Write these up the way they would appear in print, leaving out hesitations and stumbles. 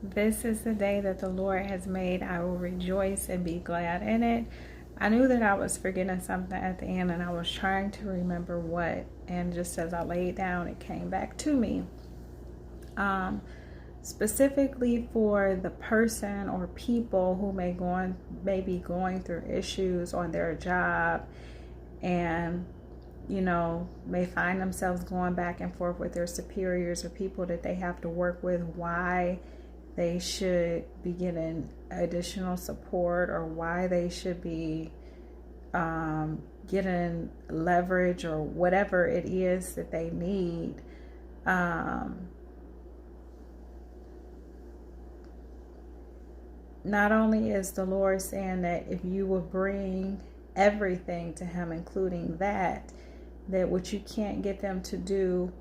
This is the day that the Lord has made. I will rejoice and be glad in it. I knew that I was forgetting something at the end, and I was trying to remember what. And just as I laid down, it came back to me. Specifically for the person or people who may be going through issues on their job, and may find themselves going back and forth with their superiors or people that they have to work with, why they should be getting additional support, or why they should be getting leverage, or whatever it is that they need. Not only is the Lord saying that if you will bring everything to Him, including that what you can't get them to do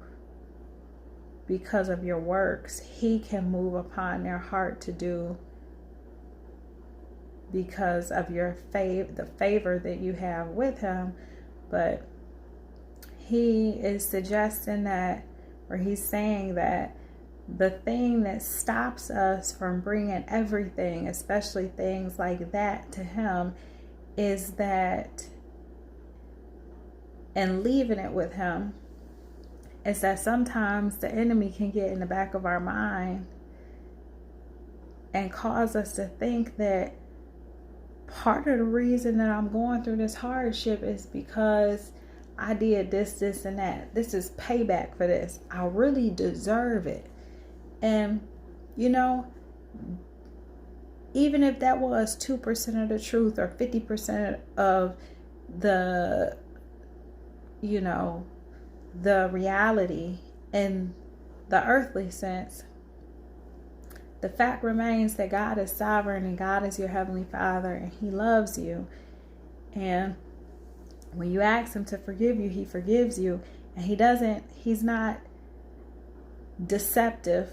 because of your works, He can move upon their heart to do because of the favor that you have with Him. But He is suggesting that, or He's saying that the thing that stops us from bringing everything, especially things like that, to Him, is that, and leaving it with Him, is that sometimes the enemy can get in the back of our mind and cause us to think that part of the reason that I'm going through this hardship is because I did this, this, and that. This is payback for this. I really deserve it. And, even if that was 2% of the truth, or 50% of the, the reality in the earthly sense, the fact remains that God is sovereign, and God is your Heavenly Father, and He loves you. And when you ask Him to forgive you, He forgives you. And He's not deceptive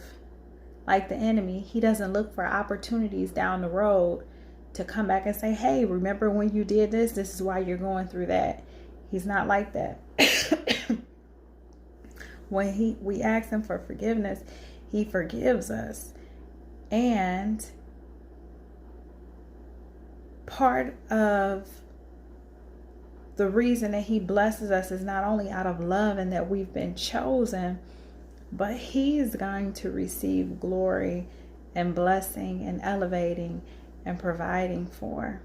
like the enemy. He doesn't look for opportunities down the road to come back and say, hey, remember when you did this? This is why you're going through that. He's not like that. When we ask Him for forgiveness, He forgives us. And part of the reason that He blesses us is not only out of love and that we've been chosen, but He's going to receive glory and blessing and elevating and providing for.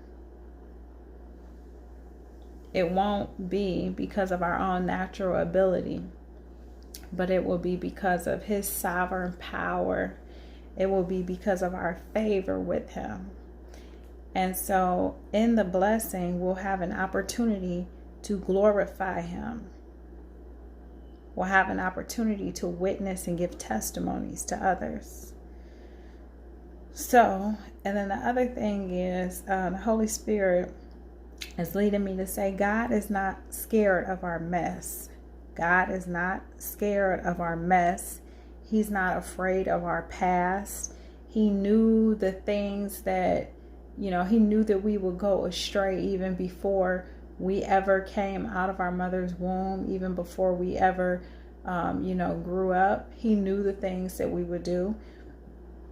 It won't be because of our own natural ability, but it will be because of His sovereign power. It will be because of our favor with Him. And so in the blessing, we'll have an opportunity to glorify Him. We'll have an opportunity to witness and give testimonies to others. So, and then the other thing is, the Holy Spirit is leading me to say, God is not scared of our mess. God is not scared of our mess. He's not afraid of our past. He knew the things that, He knew that we would go astray even before we ever came out of our mother's womb, even before we ever, grew up. He knew the things that we would do,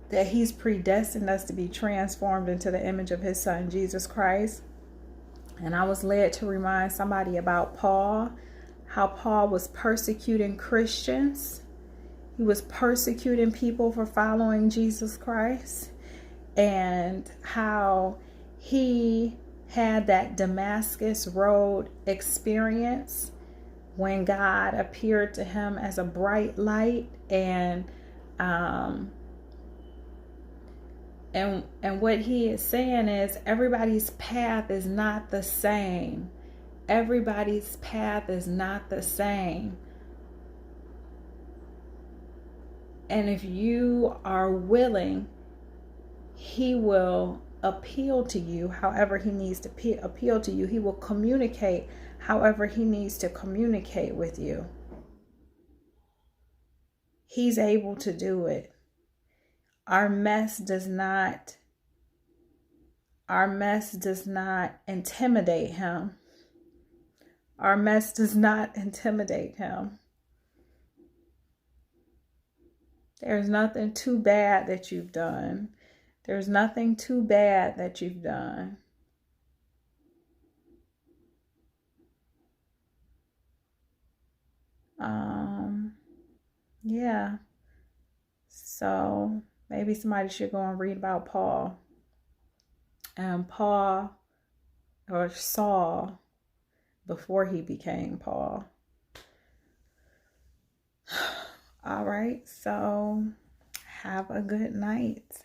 that He's predestined us to be transformed into the image of His Son, Jesus Christ. And I was led to remind somebody about Paul, how Paul was persecuting Christians. He was persecuting people for following Jesus Christ, and how he had that Damascus Road experience when God appeared to him as a bright light, and what he is saying is everybody's path is not the same. Everybody's path is not the same. And if you are willing, He will appeal to you however He needs to appeal to you. He will communicate however He needs to communicate with you. He's able to do it. Our mess does not intimidate Him. Our mess does not intimidate Him. There's nothing too bad that you've done. There's nothing too bad that you've done. Yeah. So maybe somebody should go and read about Paul. Paul or Saul before he became Paul. All right. So have a good night.